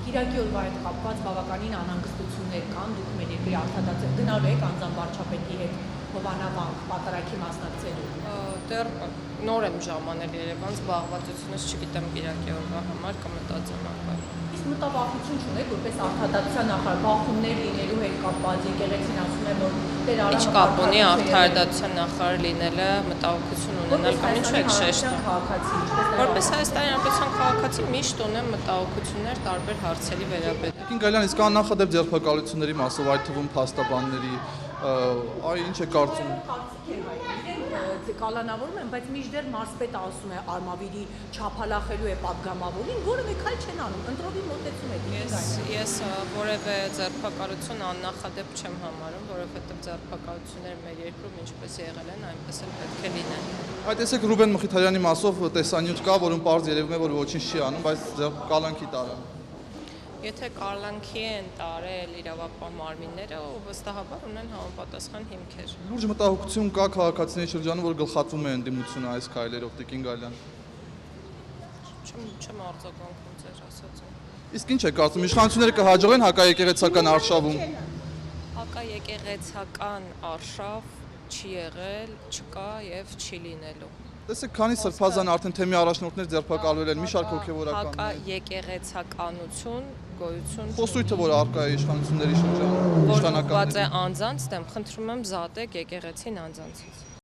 Կիրակի օրվա հետ կապված բավականին անհանգստություններ կան, դուք մեր երկրի արտադարձ գնալու եք անձամբ վարչապետի հետ Հովանավանք պատարագի մասնակցելու։ Դեռ նոր եմ ժամանել Երևան, զբաղվածությունս չգիտեմ Կիրակի օրվա համար, կմտածեմ ապա։ Իսկ մտավախություն չունեք, որպես արտադարձության նախարար բախումներ լինելու հետ կապված եկեղեցին ասում է, որ Տեր Արամը Ինչ կապ ունի արտադարձության նախարար լինելը, մտահոգություն ունենալ կամ ինչու եք շեշտում։ Որպես Հայաստանի Հանրապետության քաղաքացի միշտ ունեմ մտահոգություններ տարբեր հարցերի վերաբերյալ։ Տիկին Գալյան, իսկ աննախադեպ ձերբակալությունների մասով, այդ թվում փաստաբանների, այ ինչ է կարծում։ Կալանավորում են, բայց մինչդեռ մարզպետը ասում է Արմավիրի չափալախելու է պատգամավորին, որևէ քայլ չեն անում, ընտրովի մոտեցում է։ Ես որևէ ձերբակալություն աննախադեպ չեմ համարում, որովհետև ձերբակալությունները մեր երկրում ինչպես եղել են, այնպես էլ պետք է լինեն։ Այդ տեսեք Ռուբեն Մխիթարյանի մասով տեսանյութ կա, որում պարզ երևում է, որ ոչինչ չի անում, բայց կալանքի տարան։ Եթե կալանքի են տարել իրավապահ մարմինները, վստահաբար ունեն համապատասխան հիմքեր։ Լուրջ մտահոգություն կա քաղաքացիների շրջանում, որ գլխատվում է ընդդիմությունը այս քայլերով, Տիկին Գալյան։ Չեմ արձագանքում ձեր ասածին։ Իսկ ինչ է կարծում, իշխանությունները կհաջողեն հակաեկեղեցական արշավում։ Հակաեկեղեցական արշավ չի եղել, չկա եւ չի լինելու։ Տեսեք, քանի սրբազան արդեն թեմի առաջնորդներ ձերբակալվել են, մի շարք հոգևորականներ։ Հակաեկեղեցականություն գոյություն Խոսույթը, որ առկա է իշխանությունների շրջանում, իշխանականների։ Որ ուղղված է անձանց դեմ, խնդրում եմ զատեք եկեղեցին անձանցից։